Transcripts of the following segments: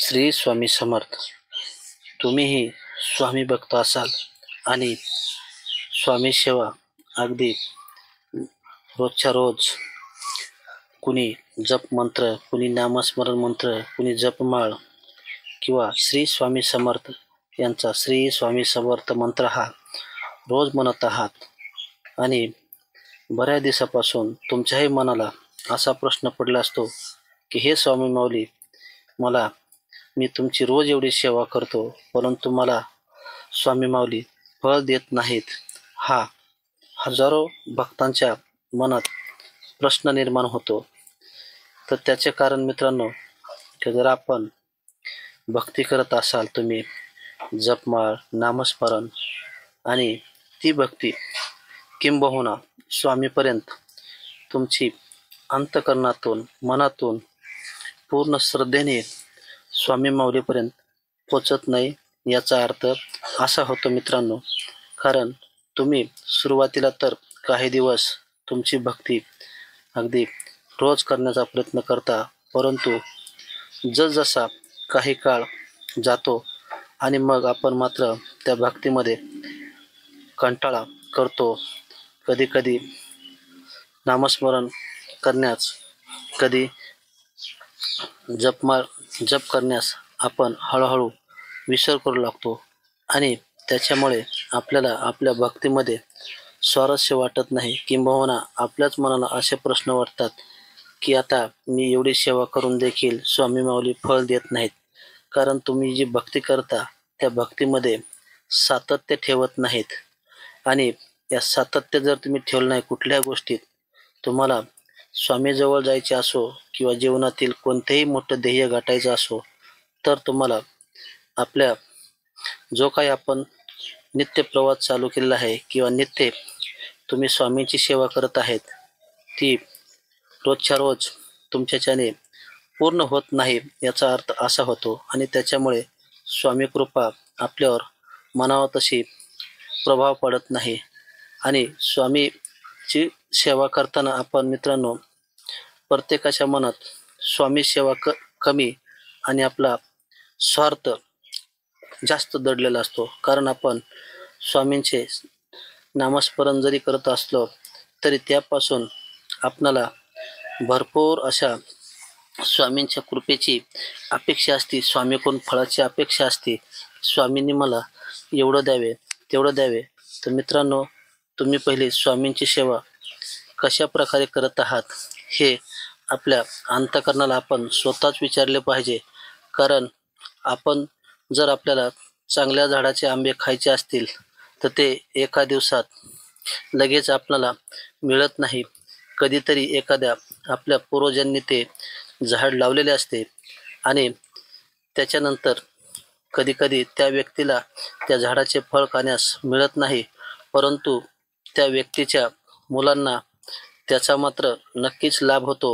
श्री स्वामी समर्थ. तुम्हीही स्वामी भक्त असाल आणि स्वामी सेवा अगदी रोजच्या रोज कुणी जप मंत्र, कुणी नामस्मरण मंत्र, कुणी जपमाळ किंवा श्री स्वामी समर्थ यांचा श्री स्वामी समर्थ मंत्र हा रोज म्हणत आहात आणि बऱ्याच दिवसापासून तुमच्याही मनाला असा प्रश्न पडला असतो की हे स्वामी माऊली, मी तुमची रोज एवढी सेवा करतो, परंतु मला स्वामी माऊली फळ देत नाहीत. हा हजारो भक्तांच्या मनात प्रश्न निर्माण होतो. तर त्याचे कारण मित्रांनो, की जर आपण भक्ती करत असाल, तुम्ही जपमाळ, नामस्मरण आणि ती भक्ती किंबहुना स्वामीपर्यंत तुमची अंतःकरणातून, मनातून पूर्ण श्रद्धेने स्वामी माऊलीपर्यंत पोचत नाही, याचा अर्थ असा होतो मित्रांनो, कारण तुम्ही सुरुवातीला तर काही दिवस तुमची भक्ती अगदी रोज करण्याचा प्रयत्न करता, परंतु जसजसा काही काळ जातो आणि मग आपण मात्र त्या भक्तीमध्ये कंटाळा करतो. कधी नामस्मरण करण्यास, कधी जप करण्यास आपण हळूहळू विसर करू लागतो आणि त्याच्यामुळे आपल्याला आपल्या भक्तीमध्ये स्वारस्य वाटत नाही, किंबहुना आपल्याच मनाला असे प्रश्न वाटतात की आता मी एवढी सेवा करून देखील स्वामी माऊली फळ देत नाहीत. कारण तुम्ही जी भक्ती करता त्या भक्तीमध्ये सातत्य ठेवत नाहीत आणि या सातत्य जर तुम्ही ठेवलं नाही कुठल्या गोष्टीत, तुम्हाला स्वामीजवळ जायचे असो किंवा जीवनातील कोणतेही मोठं ध्येय गाठायचं असो, तर तुम्हाला आपल्या जो काही आपण नित्य प्रवास चालू केलेला आहे किंवा नित्य तुम्ही स्वामींची सेवा करत आहेत, ती रोजच्या रोज तुमच्याच्याने पूर्ण होत नाही, याचा अर्थ असा होतो. आणि त्याच्यामुळे स्वामी कृपा आपल्यावर मनावर तशी प्रभाव पडत नाही. आणि स्वामीची सेवा करताना आपण मित्रांनो, प्रत्येकाच्या मनात स्वामी सेवा कमी आणि आपला स्वार्थ जास्त दडलेला असतो. कारण आपण स्वामींचे नामस्मरण जरी करत असलो तरी त्यापासून आपणाला भरपूर अशा स्वामींच्या कृपेची अपेक्षा असते, स्वामीकडून फळाची अपेक्षा असते. स्वामींनी मला एवढं द्यावे, तेवढं द्यावे. तर मित्रांनो, तुम्ही पहिले स्वामींची सेवा कशा प्रकारे करत आहात हे आपल्या अंतःकरणाला आपण स्वतःच विचारले पाहिजे. कारण आपण जर आपल्याला चांगल्या झाडाचे आंबे खायचे असतील तर ते एका दिवसात लगेच आपल्याला मिळत नाही. कधीतरी एखाद्या आपल्या पूर्वजांनी ते झाड लावलेले असते आणि त्याच्यानंतर कधी त्या व्यक्तीला त्या झाडाचे फळ खाण्यास मिळत नाही, परंतु त्या व्यक्तीच्या मुलांना त्याचा मात्र नक्कीच लाभ होतो.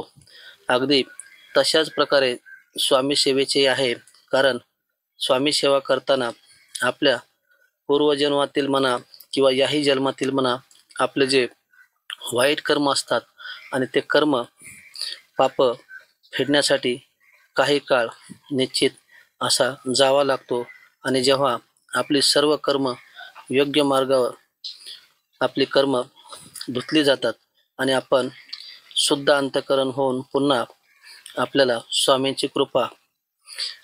अगदी तशाच प्रकारे स्वामी सेवेचे आहे. कारण स्वामी सेवा करताना आपल्या पूर्वजन्मातील म्हणा किंवा याही जन्मातील म्हणा, आपले जे वाईट कर्म असतात आणि ते कर्म पाप फेडण्यासाठी काही काळ निश्चित असा जावा लागतो. आणि जेव्हा आपली सर्व कर्म योग्य मार्गावर आपली कर्म धुतली जातात आणि आपण शुद्ध अंतःकरण होऊन पुन्हा आपल्याला स्वामींची कृपा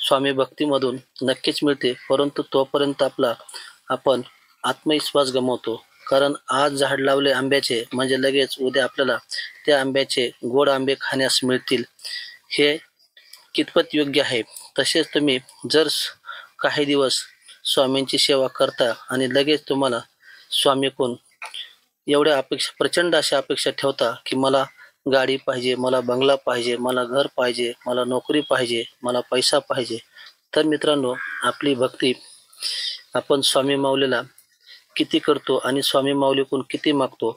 स्वामी भक्तीमधून नक्कीच मिळते. परंतु तोपर्यंत आपण आत्मविश्वास गमावतो. कारण आज झाड लावले आंब्याचे म्हणजे लगेच उद्या आपल्याला त्या आंब्याचे गोड आंबे खाण्यास मिळतील, हे कितपत योग्य आहे? तसेच तुम्ही जर काही दिवस स्वामींची सेवा करता आणि लगेच तुम्हाला स्वामीकडून एवढ्या अपेक्षा, प्रचंड अशा अपेक्षा ठेवता की मला गाडी पाहिजे, मला बंगला पाहिजे, मला घर पाहिजे, मला नोकरी पाहिजे, मला पैसा पाहिजे, तर मित्रांनो, आपली भक्ती आपण स्वामी माऊलीला किती करतो आणि स्वामी माऊलीकडून किती मागतो?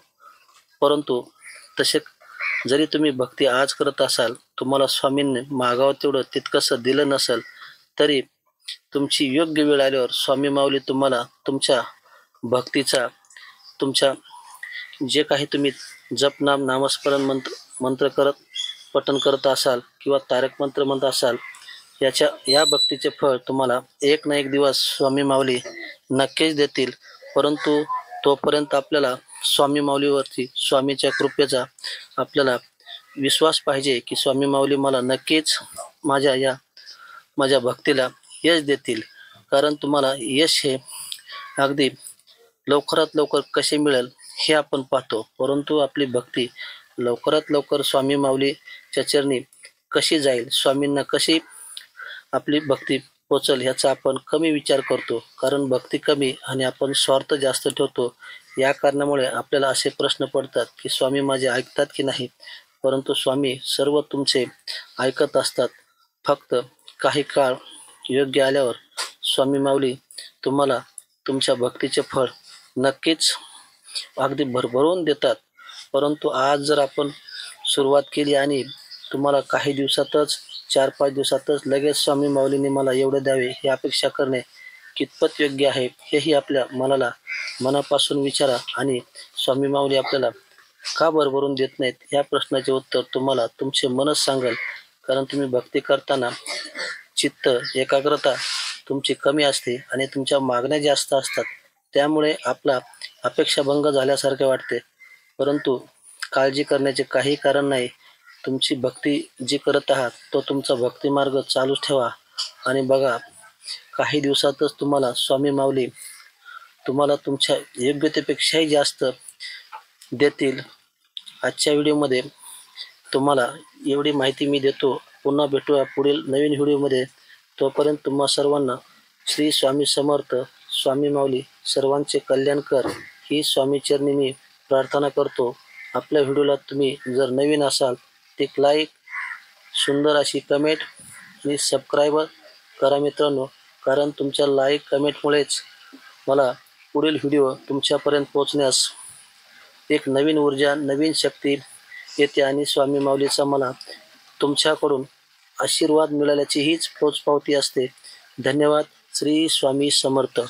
परंतु तसे जरी तुम्ही भक्ती आज करत असाल, तुम्हाला स्वामींनी मागावं तेवढं तितकंसं दिलं नसेल, तरी तुमची योग्य वेळ आल्यावर स्वामी माऊली तुम्हाला तुमच्या भक्तीचा, तुमच्या जे काही तुम्ही जपनाम नामस्मरण मंत्र पठण करत असाल किंवा तारक मंत्र म्हणत असाल, या भक्तीचे फळ तुम्हाला एक ना एक दिवस स्वामी माऊली नक्कीच देतील. परंतु तोपर्यंत आपल्याला स्वामी माऊलीवरती स्वामीच्या कृपेचा आपल्याला विश्वास पाहिजे की स्वामी माऊली मला नक्कीच माझ्या भक्तीला यश देतील. कारण तुम्हाला यश हे अगदी लवकरात लवकर कसे मिळेल हे आपण पाहतो, परंतु आपली भक्ती लवकरात लवकर स्वामी माऊलीच्या चरणी कशी जाईल, स्वामींना कशी आपली भक्ती पोचल ह्याचा आपण कमी विचार करतो. कारण भक्ती कमी आणि आपण स्वार्थ जास्त ठेवतो. या कारणामुळे आपल्याला असे प्रश्न पडतात की स्वामी माझे ऐकतात की नाही. परंतु स्वामी सर्व तुमचे ऐकत असतात. फक्त काही काळ योग्य आल्यावर स्वामी माऊली तुम्हाला तुमच्या भक्तीचे फळ नक्कीच अगदी भरभरून देतात. परंतु आज जर आपण सुरुवात केली आणि तुम्हाला काही दिवसातच 4-5 दिवसातच लगेच स्वामी माऊलीने मला एवढे द्यावे ही अपेक्षा करणे कितपत योग्य आहे हेही आपल्या मनापासून विचारा. आणि स्वामी माऊली आपल्याला का भरभरून देत नाहीत या प्रश्नाचे उत्तर तुम्हाला तुमचे मनच सांगेल. कारण तुम्ही भक्ती करताना चित्त एकाग्रता तुमची कमी असते आणि तुमच्या मागण्या जास्त असतात. त्यामुळे आपला अपेक्षाभंग झाल्यासारखे वाटते. परंतु काळजी करण्याचे काही कारण नाही. तुमची भक्ती जी करत आहात तो तुमचा भक्ती मार्ग चालूच ठेवा आणि बघा काही दिवसातच तुम्हाला स्वामी माऊली तुम्हाला तुमच्या योग्यतेपेक्षाही जास्त देतील. आजच्या व्हिडिओमध्ये तुम्हाला एवढी माहिती मी देतो. पुन्हा भेटूया पुढील नवीन व्हिडिओमध्ये. तोपर्यंत तुम्हा सर्वांना श्री स्वामी समर्थ. स्वामी माऊली सर्वांचे कल्याण कर ही स्वामीचरणी मी प्रार्थना करतो. आपल्या व्हिडिओला तुम्ही जर नवीन असाल एक लाईक, सुंदर अशी कमेंट आणि सबस्क्राईब करा मित्रांनो. कारण तुमच्या लाईक कमेंटमुळेच मला पुढील व्हिडिओ तुमच्यापर्यंत पोहोचण्यास एक नवीन ऊर्जा, नवीन शक्ती येते आणि स्वामी माऊलीचा मला तुमच्याकडून आशीर्वाद मिळाल्याची हीच पोचपावती असते. धन्यवाद. श्री स्वामी समर्थ.